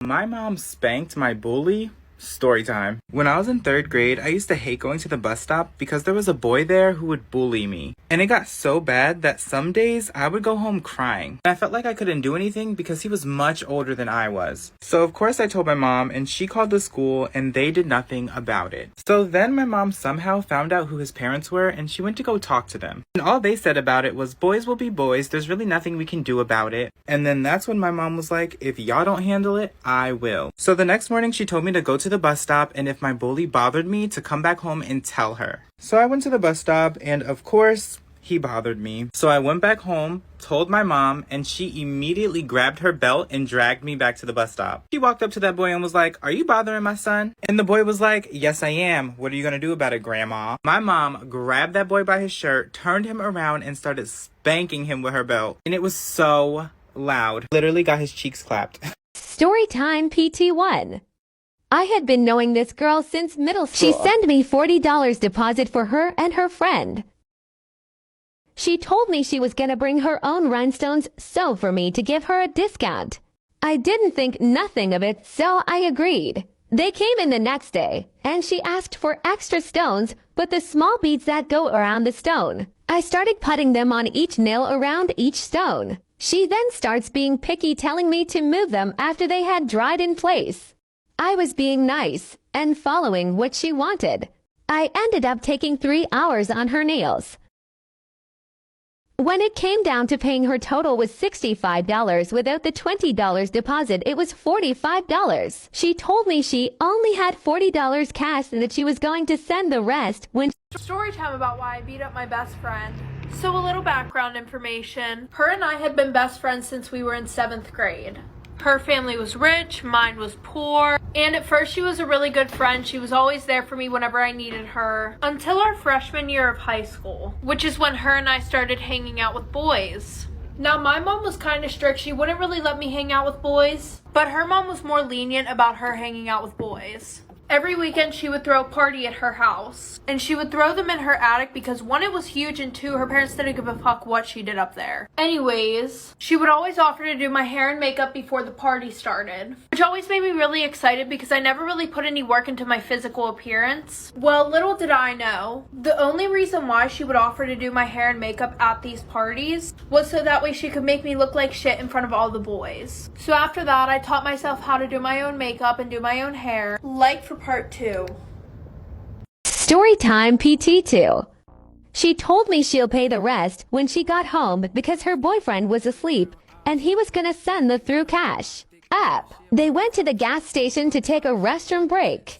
My mom spanked my bully. Story time. When I was in 3rd grade, I used to hate going to the bus stop because there was a boy there who would bully me. And it got so bad that some days I would go home crying. I felt like I couldn't do anything because he was much older than I was. So of course I told my mom, and she called the school and they did nothing about it. So then my mom somehow found out who his parents were and she went to go talk to them. And all they said about it was, boys will be boys, there's really nothing we can do about it. And then that's when my mom was like, if y'all don't handle it, I will. So the next morning she told me to go to the bus stop, and if my bully bothered me, to come back home and tell her. So I went to the bus stop, and of course he bothered me. So I went back home, told my mom, and she immediately grabbed her belt and dragged me back to the bus stop. She walked up to that boy and was like, "Are you bothering my son?" And the boy was like, "Yes, I am. What are you gonna do about it, Grandma?" My mom grabbed that boy by his shirt, turned him around, and started spanking him with her belt. And it was so loud. Literally got his cheeks clapped. Storytime PT1. I had been knowing this girl since middle school. She sent me $40 deposit for her and her friend. She told me she was gonna bring her own rhinestones, so for me to give her a discount. I didn't think nothing of it, so I agreed. They came in the next day, and she asked for extra stones, but the small beads that go around the stone. I started putting them on each nail around each stone. She then starts being picky, telling me to move them after they had dried in place. I was being nice and following what she wanted. I ended up taking 3 hours on her nails. When it came down to paying, her total was $65 without the $20 deposit. It was $45. She told me she only had $40 cash and that she was going to send the rest when... Story time about why I beat up my best friend. So a little background information. Her and I had been best friends since we were in 7th grade. Her family was rich, mine was poor, and at first she was a really good friend. She was always there for me whenever I needed her, until our freshman year of high school, which is when her and I started hanging out with boys. Now, my mom was kind of strict. She wouldn't really let me hang out with boys, but her mom was more lenient about her hanging out with boys. Every weekend she would throw a party at her house, and she would throw them in her attic because 1, it was huge, and 2, her parents didn't give a fuck what she did up there. Anyways, she would always offer to do my hair and makeup before the party started, which always made me really excited because I never really put any work into my physical appearance. Well, little did I know, the only reason why she would offer to do my hair and makeup at these parties was so that way she could make me look like shit in front of all the boys. So after that, I taught myself how to do my own makeup and do my own hair, like for part 2. Storytime PT2. She told me she'll pay the rest when she got home because her boyfriend was asleep and he was gonna send the through cash up. They went to the gas station to take a restroom break.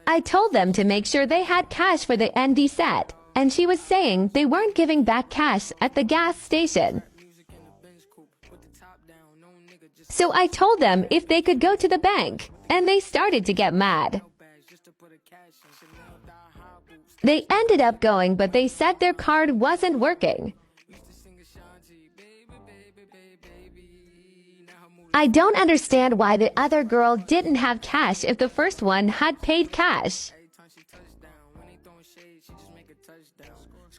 I told them to make sure they had cash for the ND set, and she was saying they weren't giving back cash at the gas station. So I told them if they could go to the bank, and they started to get mad. They ended up going, but they said their card wasn't working. I don't understand why the other girl didn't have cash if the first one had paid cash.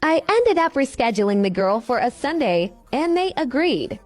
I ended up rescheduling the girl for a Sunday, and they agreed.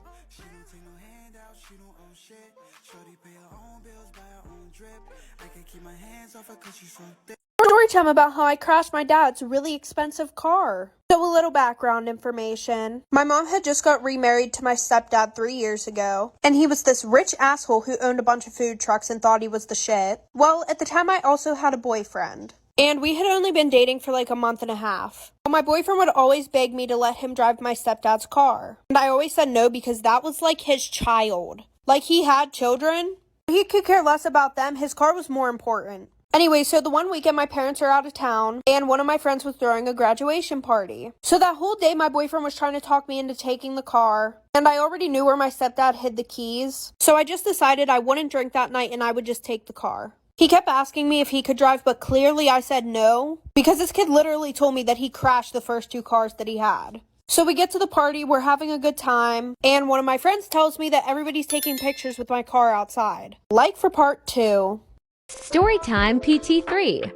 Story time about how I crashed my dad's really expensive car. So a little background information. My mom had just got remarried to my stepdad 3 years ago, and he was this rich asshole who owned a bunch of food trucks and thought he was the shit. Well, at the time I also had a boyfriend, and we had only been dating for like a month and a half. My boyfriend would always beg me to let him drive my stepdad's car, and I always said no because that was like his child. Like, he had children. He could care less about them. His car was more important. Anyway, so the one weekend my parents are out of town, and one of my friends was throwing a graduation party. So that whole day my boyfriend was trying to talk me into taking the car, and I already knew where my stepdad hid the keys. So I just decided I wouldn't drink that night and I would just take the car. He kept asking me if he could drive, but clearly I said no, because this kid literally told me that he crashed the first 2 cars that he had. So we get to the party, we're having a good time, and one of my friends tells me that everybody's taking pictures with my car outside. Like for part 2. Storytime PT3.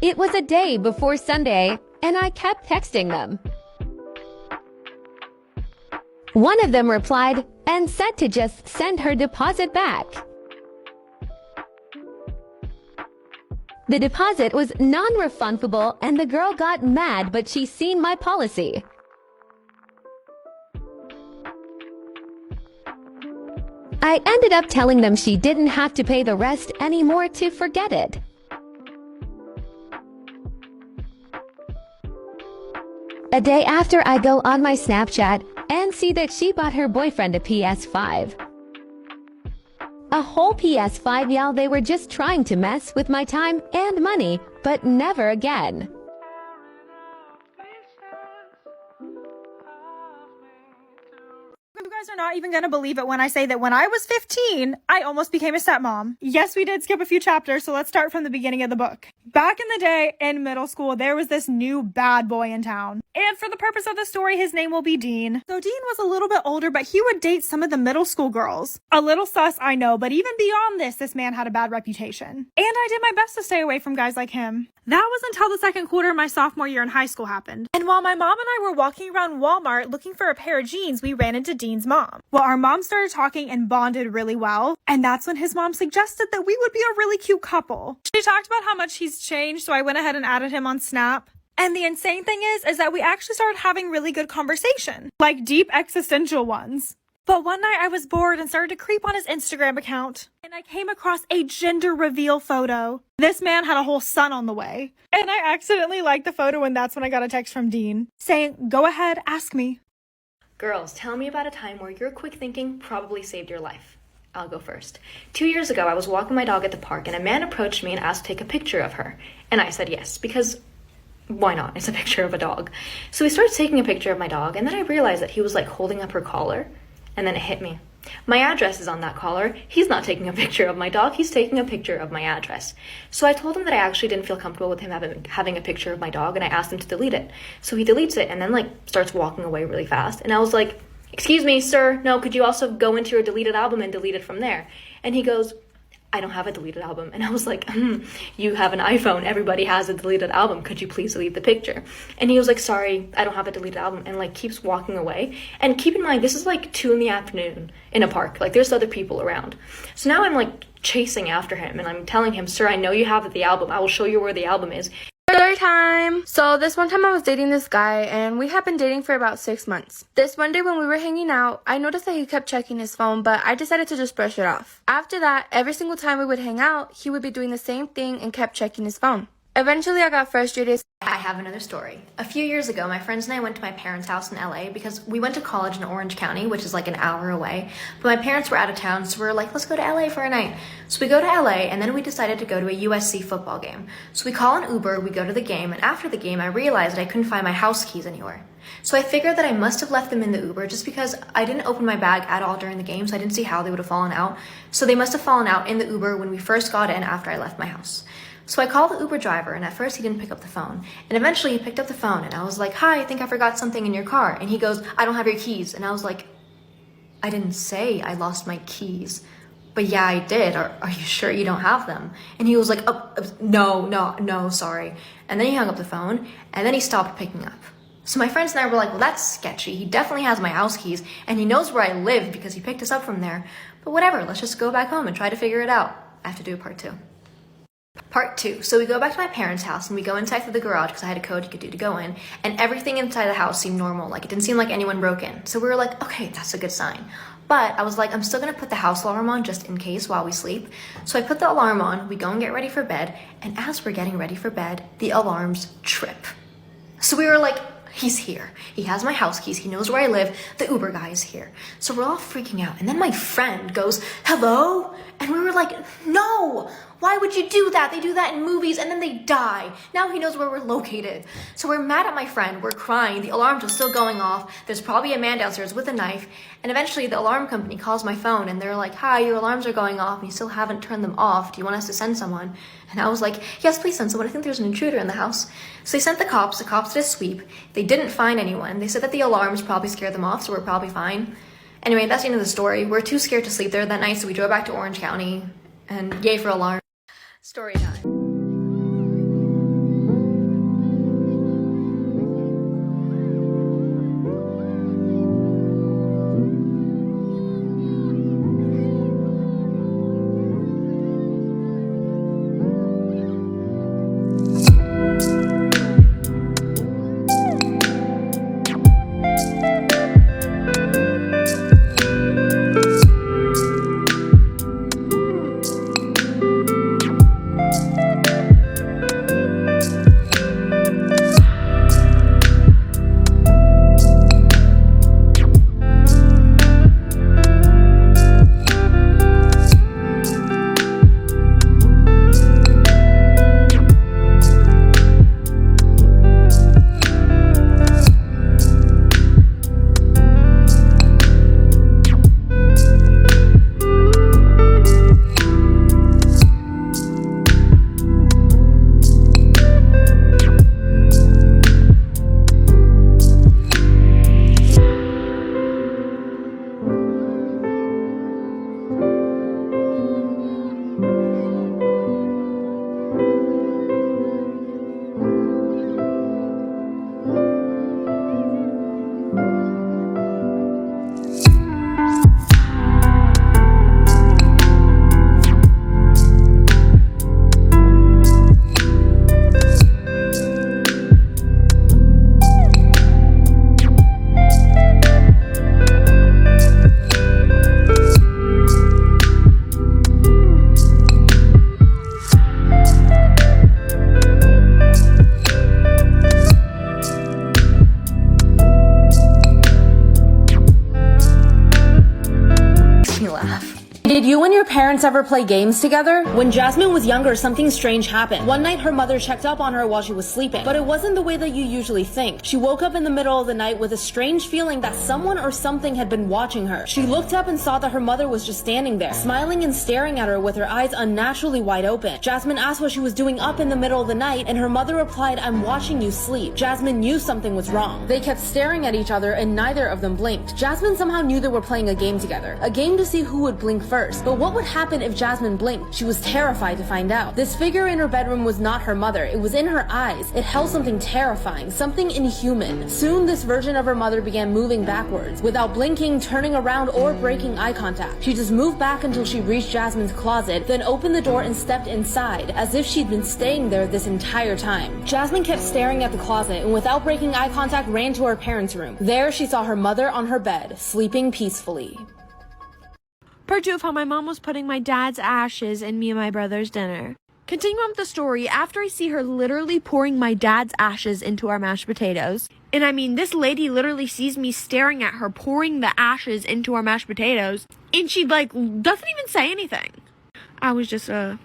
It was a day before Sunday, and I kept texting them. One of them replied and said to just send her deposit back. The deposit was non-refundable and the girl got mad, but she seen my policy. I ended up telling them she didn't have to pay the rest anymore to forget it. A day after, I go on my Snapchat and see that she bought her boyfriend a PS5. A whole PS5, y'all. They were just trying to mess with my time and money, but never again. You guys are not even going to believe it when I say that when I was 15, I almost became a stepmom. Yes, we did skip a few chapters, so let's start from the beginning of the book. Back in the day, in middle school, there was this new bad boy in town. And for the purpose of the story, his name will be Dean. So Dean was a little bit older, but he would date some of the middle school girls. A little sus, I know, but even beyond this man had a bad reputation. And I did my best to stay away from guys like him. That was until the second quarter of my sophomore year in high school happened. And while my mom and I were walking around Walmart looking for a pair of jeans, we ran into Dean's mom. Well, our mom started talking and bonded really well. And that's when his mom suggested that we would be a really cute couple. She talked about how much he's changed, so I went ahead and added him on Snap. And the insane thing is that we actually started having really good conversation. Like deep existential ones. But one night I was bored and started to creep on his Instagram account. And I came across a gender reveal photo. This man had a whole son on the way. And I accidentally liked the photo, and that's when I got a text from Dean saying, "Go ahead, ask me." Girls, tell me about a time where your quick thinking probably saved your life. I'll go first. 2 years ago, I was walking my dog at the park and a man approached me and asked to take a picture of her. And I said yes, because why not? It's a picture of a dog. So we started taking a picture of my dog, and then I realized that he was like holding up her collar. And then it hit me. My address is on that collar. He's not taking a picture of my dog. He's taking a picture of my address. So I told him that I actually didn't feel comfortable with him having a picture of my dog, and I asked him to delete it. So he deletes it and then like starts walking away really fast. And I was like, "Excuse me, sir. No, could you also go into your deleted album and delete it from there?" And he goes, "I don't have a deleted album." And I was like, "You have an iPhone. Everybody has a deleted album. Could you please delete the picture?" And he was like, "Sorry, I don't have a deleted album," and like keeps walking away. And keep in mind, this is like 2 p.m. in a park. Like there's other people around. So now I'm like chasing after him and I'm telling him, "Sir, I know you have the album. I will show you where the album is." Story time! So this one time I was dating this guy and we had been dating for about 6 months. This one day when we were hanging out, I noticed that he kept checking his phone, but I decided to just brush it off. After that, every single time we would hang out, he would be doing the same thing and kept checking his phone. Eventually I got frustrated. I have another story. A few years ago, my friends and I went to my parents' house in LA because we went to college in Orange County, which is like an hour away. But my parents were out of town, so we were like, let's go to LA for a night. So we go to LA, and then we decided to go to a USC football game. So we call an Uber, we go to the game, and after the game, I realized I couldn't find my house keys anywhere. So I figured that I must have left them in the Uber just because I didn't open my bag at all during the game, so I didn't see how they would have fallen out. So they must have fallen out in the Uber when we first got in after I left my house. So I called the Uber driver, and at first he didn't pick up the phone. And eventually he picked up the phone, and I was like, "Hi, I think I forgot something in your car." And he goes, "I don't have your keys." And I was like, "I didn't say I lost my keys." "But yeah, I did. Are you sure you don't have them?" And he was like, no, sorry. And then he hung up the phone, and then he stopped picking up. So my friends and I were like, well, that's sketchy. He definitely has my house keys, and he knows where I live because he picked us up from there. But whatever, let's just go back home and try to figure it out. I have to do a part 2. Part 2. So we go back to my parents' house and we go inside through the garage because I had a code you could do to go in, and everything inside the house seemed normal. Like it didn't seem like anyone broke in. So we were like, okay, that's a good sign. But I was like, I'm still gonna put the house alarm on just in case while we sleep. So I put the alarm on, we go and get ready for bed, and as we're getting ready for bed, the alarms trip. So we were like, he's here. He has my house keys. He knows where I live. The Uber guy is here. So we're all freaking out. And then my friend goes, "Hello?" And we were like, no, why would you do that? They do that in movies and then they die. Now he knows where we're located. So we're mad at my friend. We're crying. The alarms are still going off. There's probably a man downstairs with a knife. And eventually the alarm company calls my phone and they're like, "Hi, your alarms are going off and you still haven't turned them off. Do you want us to send someone?" And I was like, "Yes, please send someone. I think there's an intruder in the house." So they sent the cops. The cops did a sweep. They didn't find anyone. They said that the alarms probably scared them off, so we're probably fine. Anyway, that's the end of the story. We're too scared to sleep there that night, so we drove back to Orange County, and yay for alarm. Story time. Did you and your parents ever play games together? When Jasmine was younger, something strange happened. One night, her mother checked up on her while she was sleeping, but it wasn't the way that you usually think. She woke up in the middle of the night with a strange feeling that someone or something had been watching her. She looked up and saw that her mother was just standing there, smiling and staring at her with her eyes unnaturally wide open. Jasmine asked what she was doing up in the middle of the night, and her mother replied, "I'm watching you sleep." Jasmine knew something was wrong. They kept staring at each other and neither of them blinked. Jasmine somehow knew they were playing a game together, a game to see who would blink first. But what would happen if Jasmine blinked? She was terrified to find out. This figure in her bedroom was not her mother. It was in her eyes. It held something terrifying, something inhuman. Soon, this version of her mother began moving backwards, without blinking, turning around, or breaking eye contact. She just moved back until she reached Jasmine's closet, then opened the door and stepped inside, as if she'd been staying there this entire time. Jasmine kept staring at the closet, and without breaking eye contact, ran to her parents' room. There, she saw her mother on her bed, sleeping peacefully. Part 2 of how my mom was putting my dad's ashes in me and my brother's dinner. Continuing on with the story, after I see her literally pouring my dad's ashes into our mashed potatoes, and I mean, this lady literally sees me staring at her pouring the ashes into our mashed potatoes, and she doesn't even say anything. I was just, a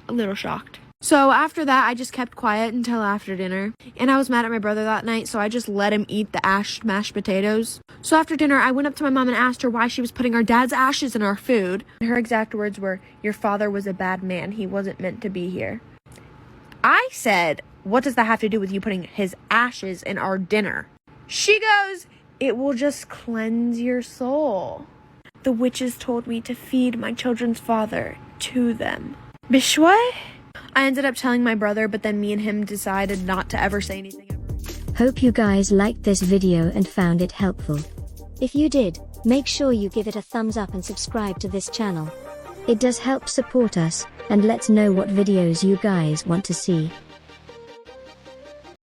little shocked. So after that, I just kept quiet until after dinner, and I was mad at my brother that night, so I just let him eat the mashed potatoes. So after dinner, I went up to my mom and asked her why she was putting our dad's ashes in our food. Her exact words were, "Your father was a bad man. He wasn't meant to be here." I said, "What does that have to do with you putting his ashes in our dinner?" She goes, "It will just cleanse your soul. The witches told me to feed my children's father to them." Bishwe? I ended up telling my brother, but then me and him decided not to ever say anything ever. Hope you guys liked this video and found it helpful. If you did, make sure you give it a thumbs up and subscribe to this channel. It does help support us, and let's know what videos you guys want to see.